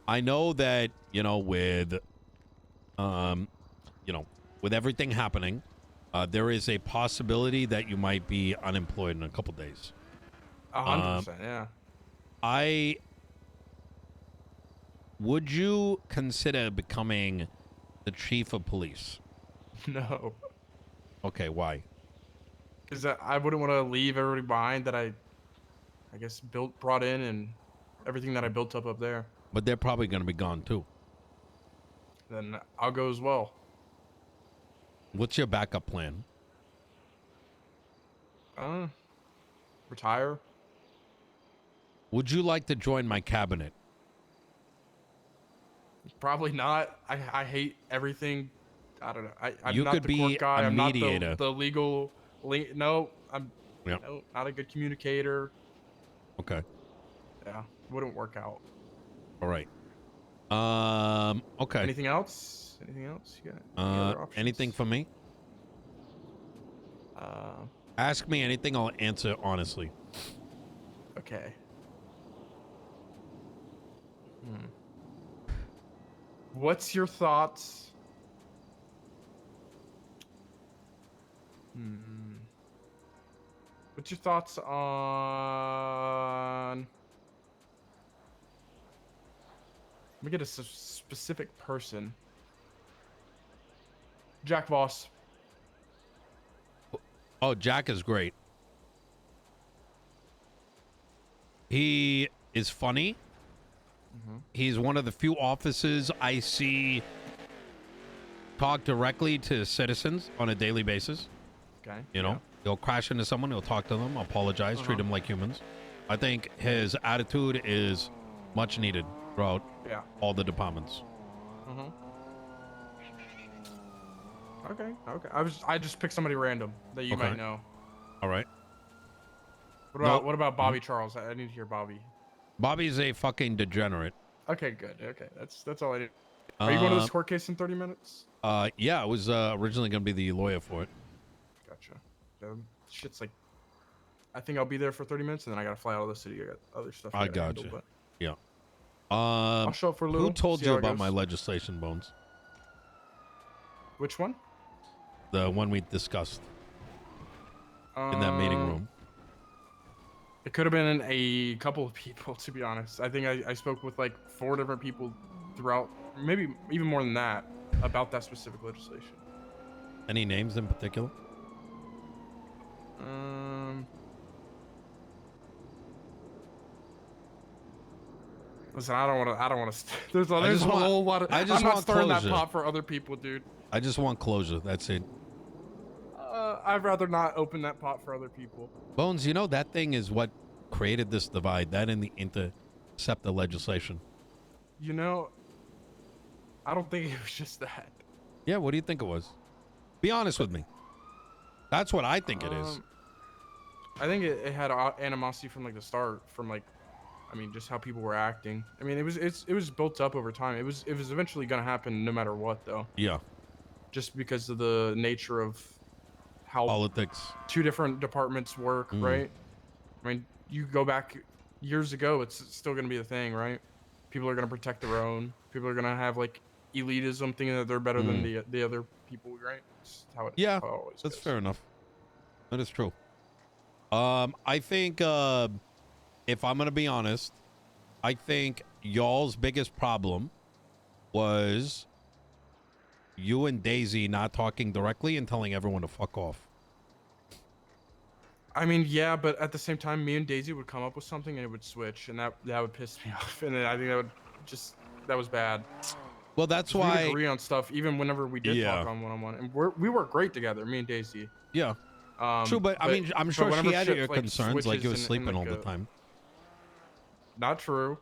I know that, you know, with with everything happening, there is a possibility that you might be unemployed in a couple days. 100%, yeah. Would you consider becoming the chief of police? No. Okay, why? Because I wouldn't want to leave everybody behind that I guess, brought in and everything that I built up there. But they're probably going to be gone too. Then I'll go as well. What's your backup plan? Retire. Would you like to join my cabinet? Probably not. I hate everything. I don't know. I'm You not could the be court guy. a I'm not mediator. the legal. No, I'm Yep. no, not a good communicator. Okay. Yeah, wouldn't work out. All right. Okay. Anything else? Anything else? You got any other options? Anything for me? Ask me anything. I'll answer honestly. Okay. What's your thoughts? What's your thoughts on? Let me get a specific person. Jack Voss. Oh, Jack is great. He is funny. He's one of the few officers I see talk directly to citizens on a daily basis. Okay. You know, he'll crash into someone, he'll talk to them, apologize, treat them like humans. I think his attitude is much needed throughout all the departments. Okay. I just picked somebody random that you might know. All right. What about Bobby Charles? I need to hear Bobby. Bobby's a fucking degenerate. Okay, good. Okay, that's all I need. Are you going to this court case in 30 minutes? Yeah, I was originally going to be the lawyer for it. Gotcha. Shit's like, I think I'll be there for 30 minutes, and then I gotta fly out of the city. I got other stuff. I gotcha. Handle, yeah. I'll show up for a little. Who told you about my legislation, Bones? Which one? The one we discussed in that meeting room. It could have been a couple of people, to be honest. I think I spoke with like 4 different people throughout, maybe even more than that, about that specific legislation. Any names in particular? Listen, I don't want to. There's a whole lot of. I'm not stirring that pot for other people, dude. I just want closure. That's it. I'd rather not open that pot for other people. Bones, you know that thing is what created this divide. That and the interceptor legislation. You know, I don't think it was just that. Yeah, what do you think it was? Be honest with me. That's what I think it is. I think it had animosity from like the start, from like, I mean, just how people were acting. I mean, it was built up over time. It was eventually gonna happen no matter what, though. Yeah. Just because of the nature of how politics, 2 different departments work, right? I mean, you go back years ago, it's still gonna be the thing, right? People are gonna protect their own. People are gonna have like elitism, thinking that they're better than the other people, right? It's how it, yeah, how it always that's goes. fair enough. That is true. I think if I'm gonna be honest, I think y'all's biggest problem was you and Daisy not talking directly and telling everyone to fuck off. I mean, yeah, but at the same time, me and Daisy would come up with something and it would switch, and that would piss me off, and then I think that was bad. Well, that's why we would agree on stuff even whenever we did talk on one-on-one, and we work great together, me and Daisy. Yeah. True, but I mean, I'm sure she had your concerns, like you were sleeping all the time. Not true.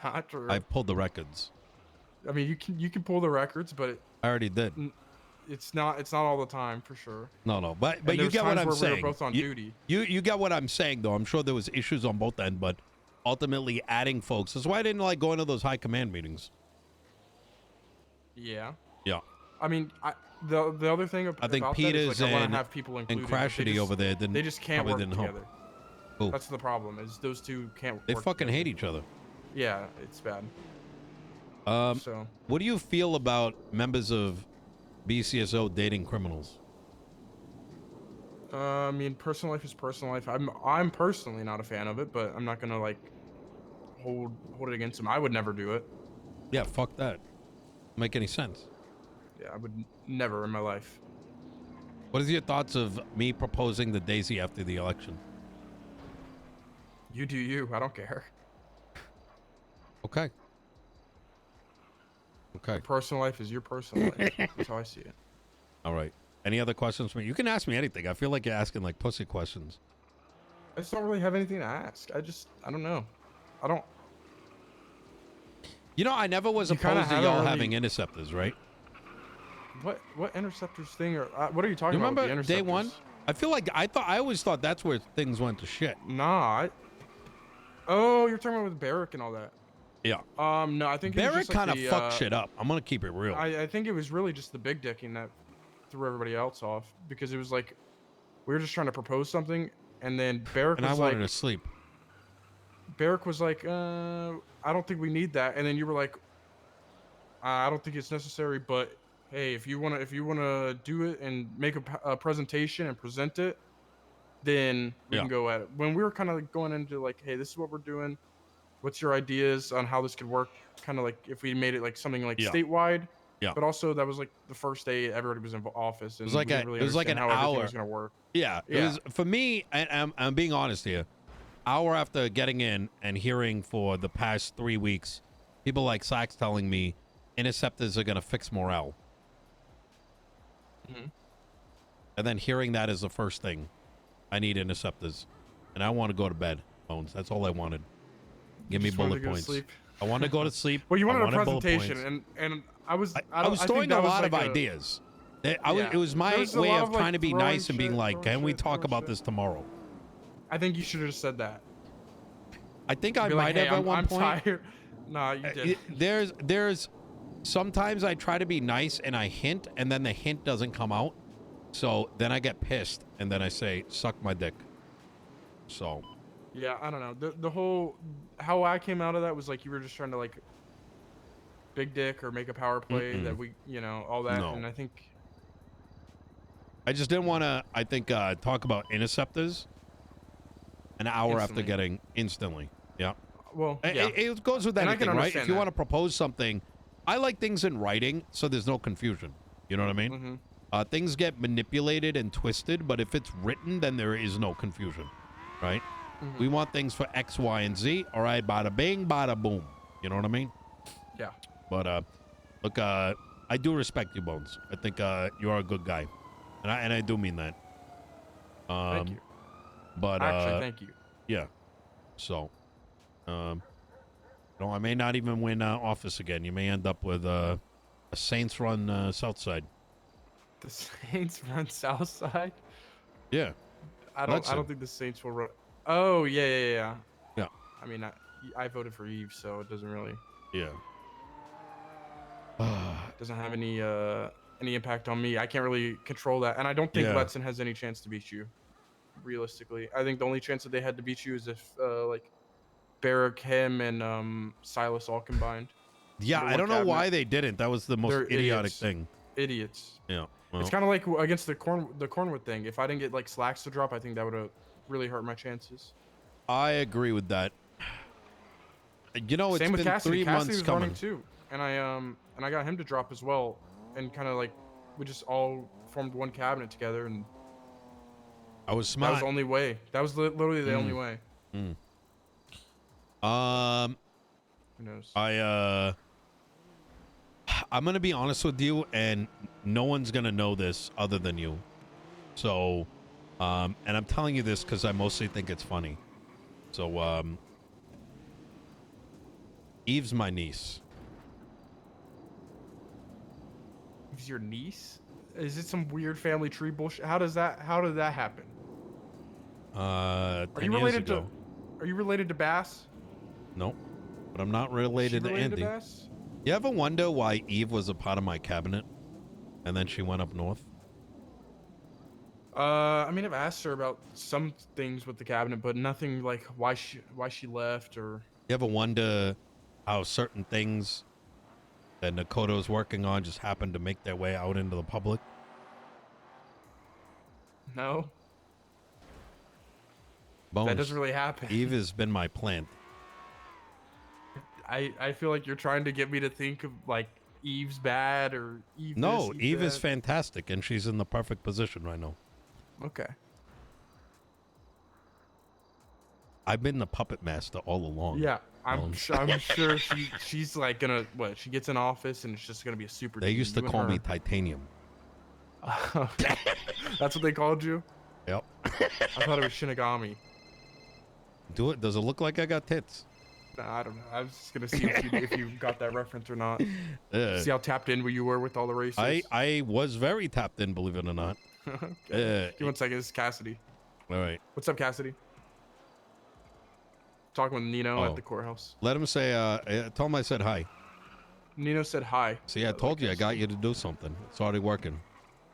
Not true. I pulled the records. I mean, you can pull the records, but I already did. It's not all the time, for sure. No, but you get what I'm saying. We were both on duty. You get what I'm saying, though. I'm sure there was issues on both ends, but ultimately adding folks. That's why I didn't like going to those high command meetings. Yeah. Yeah. I mean, the other thing about I think Peters that is, like, I want to have people included. And Crashity over there they just can't work together. Ooh. That's the problem. Is those two can't. They work fucking together. hate each other. Yeah, it's bad. So, What do you feel about members of BCSO dating criminals? I mean, personal life is personal life. I'm personally not a fan of it, but I'm not gonna like hold it against them. I would never do it. Yeah, fuck that. Make any sense? Yeah, I would never in my life. What is your thoughts of me proposing the Daisy after the election? You do you. I don't care. Okay. Okay. Your personal life is your personal life. That's how I see it. All right. Any other questions for me? You can ask me anything. I feel like you're asking like pussy questions. I just don't really have anything to ask. I don't know. I don't. You know, I never was You kinda opposed to haven't y'all really- having interceptors, right? What interceptors thing? Or what are you talking You about? remember With the day one? interceptors? I feel like I always thought that's where things went to shit. Nah. Oh, you're talking about with Barrick and all that. Yeah. No, I think it was Barrett just like kind of the, fucked shit up. I'm gonna keep it real. I think it was really just the big dicking that threw everybody else off because it was like we were just trying to propose something, and then Barrick And I was wanted like, to sleep. I don't think we need that, and then you were like, I don't think it's necessary, but hey, if you wanna do it and make a presentation and present it, then we Yeah. can go at it. When we were kind of like going into like, hey, this is what we're doing. What's your ideas on how this could work? Kind of like if we made it like something like Yeah. statewide. Yeah. But also that was like the first day everybody was in office, and was like we didn't really it was like understand an how everything hour. was gonna work. Yeah. It Yeah. was for me, and I'm being honest here. Hour after getting in and hearing for the past 3 weeks, people like Sachs telling me interceptors are gonna fix morale. Mhm. And then hearing that is the first thing. I need interceptors. And I want to go to bed, Bones. That's all I wanted. Give me Just wanted bullet to go to points. sleep. I want to go to sleep. Well, you I wanted a bullet presentation, points. and I was I was think throwing that a was lot of like ideas. It Yeah. was my There was a way lot of of, like, trying to be throwing nice and being shit, like, throwing can we shit, talk throwing about shit. this tomorrow? I think you should have just said that. I think I Be might like, hey, have at I'm one point. tired. Nah, you did. There's sometimes I try to be nice and I hint and then the hint doesn't come out. So then I get pissed and then I say, suck my dick. So Yeah, I don't know. The whole how I came out of that was like you were just trying to like big dick or make a power play that we, all that, No. and I think I just didn't want to, I think, talk about interceptors an hour after Instantly. getting instantly. Yeah. well, yeah. It goes with And I anything, can right? understand If you that. want to propose something, I like things in writing so there's no confusion. You know what I mean? Mm-hmm. Things get manipulated and twisted, but if it's written, then there is no confusion, right? Mm-hmm. We want things for X, Y, and Z. All right, bada bing, bada boom. You know what I mean? Yeah. But look, I do respect you, Bones. I think you are a good guy, and I do mean that. Thank you. But Actually, thank you. yeah. So, no, I may not even win office again. You may end up with a Saints-run South Side. The Saints run Southside. Yeah. I Let's don't think the Saints will run. Oh yeah. Yeah. I mean, I voted for Eve, so it doesn't really Yeah. doesn't have any impact on me. I can't really control that, and I don't think Yeah. Letson has any chance to beat you. Realistically, I think the only chance that they had to beat you is if like Barrick, him, and Silas all combined. Yeah, Under I one don't know why cabinet. they didn't. That was the most They're idiotic idiots. thing. Idiots. Yeah. Well, It's kind of like against the Cornwood thing. If I didn't get like Slacks to drop, I think that would have really hurt my chances. I agree with that. You know, it's Same with been Cassidy. 3 Cassidy months was coming. running too, and I got him to drop as well, and kind of like we just all formed one cabinet together, and I was that smart. was the only way. That was literally the only way. Who knows? I'm gonna be honest with you, and no one's gonna know this other than you. So, and I'm telling you this because I mostly think it's funny. So, Eve's my niece. Who's your niece? Is it some weird family tree bullshit? How did that happen? 10 Are you years related ago. to? Are you related to Bass? Nope. But I'm not Is she related to related Andy. to Bass? You ever wonder why Eve was a part of my cabinet, and then she went up north? I mean, I've asked her about some things with the cabinet, but nothing like why she left or. You ever wonder how certain things that Nakoto's working on just happened to make their way out into the public? No. Bones. That doesn't really happen. Eve has been my plant. I feel like you're trying to get me to think of like Eve's bad or Eve. No, this, Eve is that. fantastic, and she's in the perfect position right now. Okay. I've been the puppet master all along. Yeah, I'm sure she's like gonna what? She gets in office and it's just gonna be a super. They used to call me Titanium. That's what they called you? Yep. I thought it was Shinigami. Do it. Does it look like I got tits? Nah, I don't know. I was just gonna see if you got that reference or not. See how tapped in you were with all the races. I was very tapped in, believe it or not. Okay. Give me 1 second. This is Cassidy. All right. What's up, Cassidy? Talking with Nino at the courthouse. Let him say. Tell him I said hi. Nino said hi. See, I told you I got you to do something. It's already working.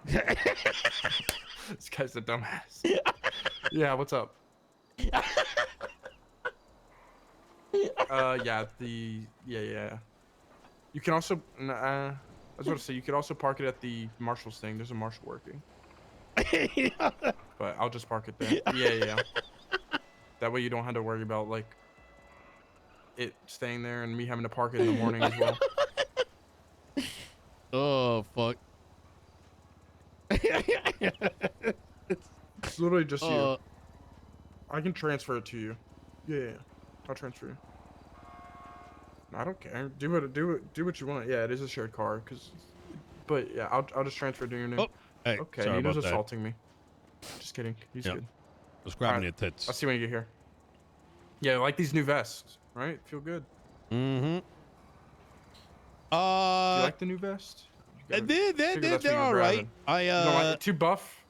This guy's a dumbass. Yeah, what's up? Yeah. You can also. I was about to say you could also park it at the marshal's thing. There's a marshal working. But I'll just park it there. Yeah. That way you don't have to worry about like it staying there and me having to park it in the morning as well. Oh fuck. It's literally just you. I can transfer it to you. Yeah. I'll transfer you. I don't care. Do what you want. Yeah, it is a shared car. But yeah, I'll just transfer it to your name. Oh, hey, okay, sorry Nino's about assaulting me. Just kidding. He's good. Just grabbing your tits. I'll see when you get here. Yeah, I like these new vests, right? Feel good. Mm-hmm. Do you like the new vest? They're all right. You don't like it too buff?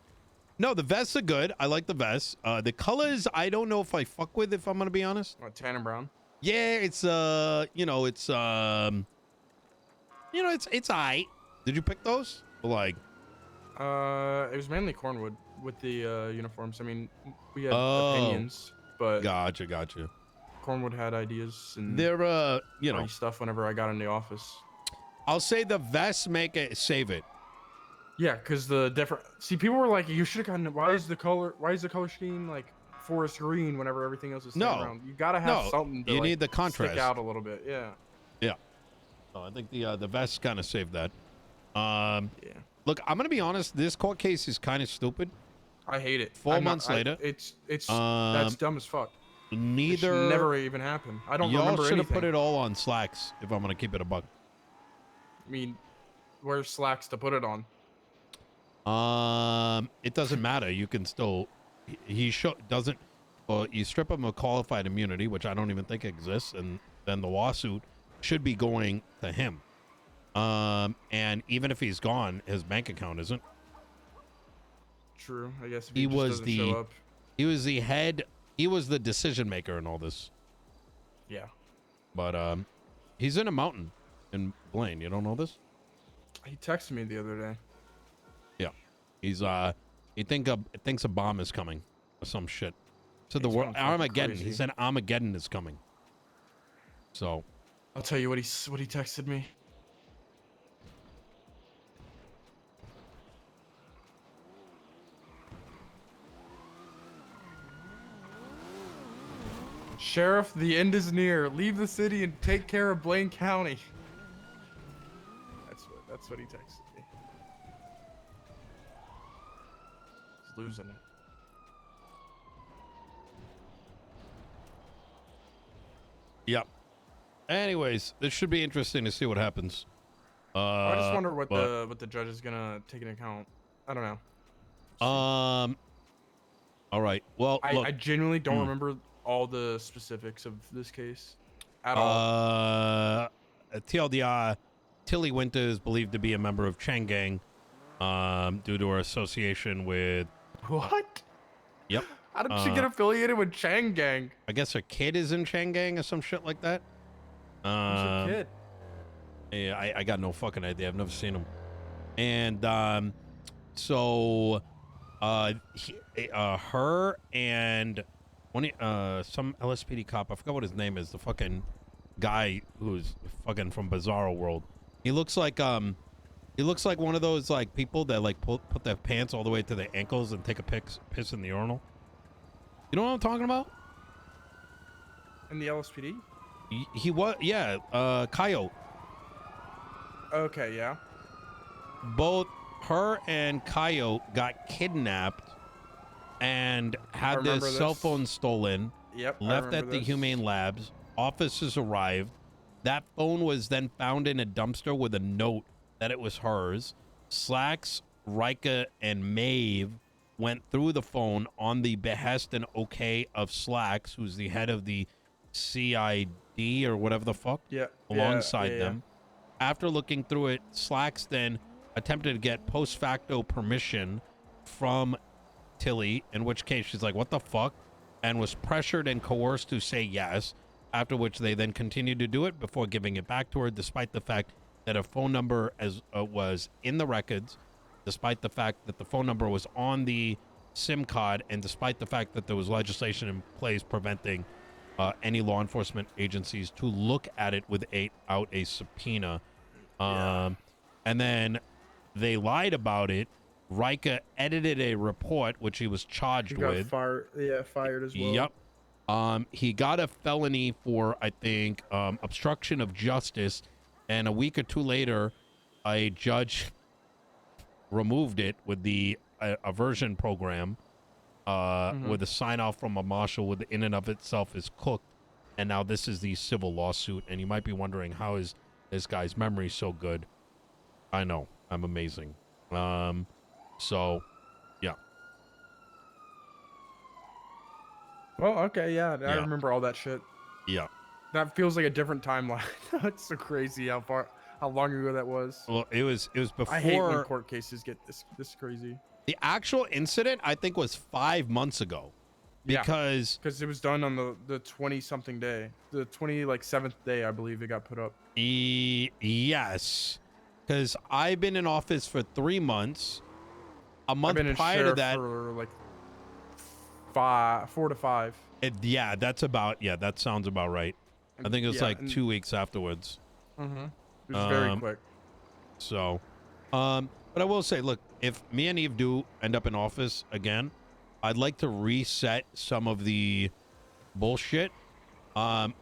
No, the vests are good. I like the vests. The colors, I don't know if I fuck with, if I'm gonna be honest. What, tan and brown? Yeah, it's it's aight. Did you pick those? Like, it was mainly Cornwood with the uniforms. I mean, we had opinions, but gotcha. Cornwood had ideas and they're stuff whenever I got in the office. I'll say the vests save it. Yeah, because the different people were like, you should have gotten. Why is the color scheme like forest green whenever everything else is around? You gotta have something. To, need the contrast. Stick out a little bit. Yeah. So I think the vests kind of saved that. Yeah. Look, I'm gonna be honest. This court case is kind of stupid. I hate it. 4 months later, it's that's dumb as fuck. Neither it never even happened. I don't remember anything. Y'all should have put it all on Slacks if I'm gonna keep it a buck. I mean, where's Slacks to put it on? It doesn't matter. You can still. He doesn't. Well, you strip him of qualified immunity, which I don't even think exists, and then the lawsuit should be going to him. And even if he's gone, his bank account isn't. True. I guess if he was doesn't show up. He was the head. He was the decision maker in all this. Yeah. But he's in a mountain in Blaine. You don't know this? He texted me the other day. Yeah. He's he thinks a bomb is coming or some shit. So the world Armageddon. Crazy. He said Armageddon is coming. So I'll tell you what he texted me. Sheriff, the end is near. Leave the city and take care of Blaine County. That's what he texted me. He's losing it. Yep. Anyways, this should be interesting to see what happens. I just wonder what the judge is gonna take into account. I don't know. All right. Well, I genuinely don't remember all the specifics of this case at all. TLDR, Tilly Winter is believed to be a member of Chang Gang due to her association with... What? Yep. How did she get affiliated with Chang Gang? I guess her kid is in Chang Gang or some shit like that. Who's her kid? Yeah, I got no fucking idea. I've never seen him. And so her and some LSPD cop, I forgot what his name is, the fucking guy who's fucking from Bizarro World. He looks like one of those like people that like put their pants all the way to their ankles and take a piss in the urinal. You know what I'm talking about? In the LSPD? He was, yeah, Coyote. Okay, yeah. Both her and Coyote got kidnapped and had their cell phones stolen. Yep. Left at the Humane Labs. Officers arrived. That phone was then found in a dumpster with a note that it was hers. Slacks, Rika, and Maeve went through the phone on the behest and okay of Slacks, who's the head of the CID or whatever the fuck, alongside them. After looking through it, Slacks then attempted to get post facto permission from Tilly, in which case she's like, what the fuck? And was pressured and coerced to say yes, after which they then continued to do it before giving it back to her, despite the fact that a phone number was in the records, despite the fact that the phone number was on the SIM card, and despite the fact that there was legislation in place preventing any law enforcement agencies to look at it without a subpoena. And then they lied about it. Rika edited a report, which he was charged with. Fired as well. Yep. He got a felony for, I think, obstruction of justice, and a week or two later, a judge removed it with the aversion program, with a sign-off from a marshal, with in and of itself is cooked, and now this is the civil lawsuit, and you might be wondering, how is this guy's memory so good? I know, I'm amazing. So, yeah. Well, okay, yeah, I remember all that shit. Yeah. That feels like a different timeline. It's so crazy how long ago that was. Well, it was before. I hate when court cases get this crazy. The actual incident, I think, was 5 months ago, because it was done on the 20-something day, the 7th day, I believe it got put up. Yes, because I've been in office for 3 months. A month prior to that, for like 4 to 5. That sounds about right. I think it was like 2 weeks afterwards. It was very quick. So, but I will say, look, if me and Eve do end up in office again, I'd like to reset some of the bullshit. I'll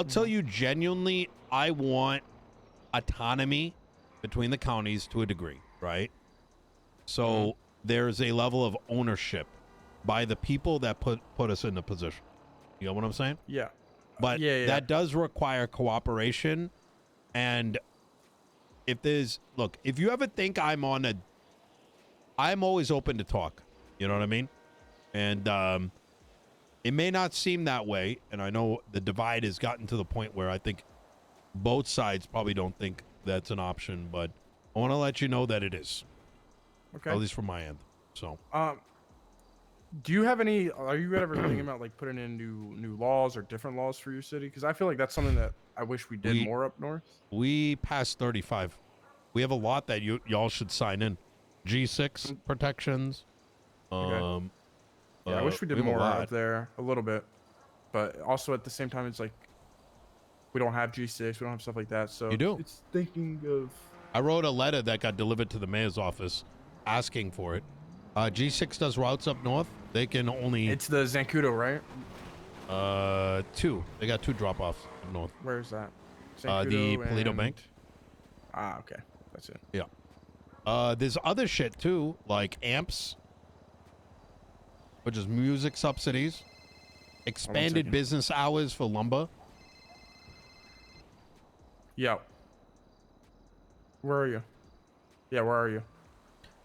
tell you genuinely, I want autonomy between the counties to a degree, right? So there's a level of ownership by the people that put us in the position. You know what I'm saying? Yeah. But that does require cooperation. And if you ever think I'm always open to talk. You know what I mean? And it may not seem that way. And I know the divide has gotten to the point where I think both sides probably don't think that's an option. But I want to let you know that it is. Okay. At least from my end. So. Do you have any? Are you ever thinking about like putting in new laws or different laws for your city? Because I feel like that's something that I wish we did more up north. We passed 35. We have a lot that y'all should sign in. G6 protections. Okay. I wish we did more out there a little bit, but also at the same time, it's like we don't have G6, we don't have stuff like that. So you do. It's thinking of. I wrote a letter that got delivered to the mayor's office, asking for it. G6 does routes up north. They can only. It's the Zancudo, right? 2. They got 2 drop-offs up north. Where is that? The Polito Bank. Ah, okay, that's it. Yeah. There's other shit too, like amps, which is music subsidies, expanded business hours for lumber. Yeah. Where are you? Yeah, where are you?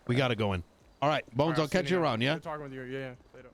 We got to go in. All right, Bones, I'll catch you around, yeah? Talking with you. Yeah, later.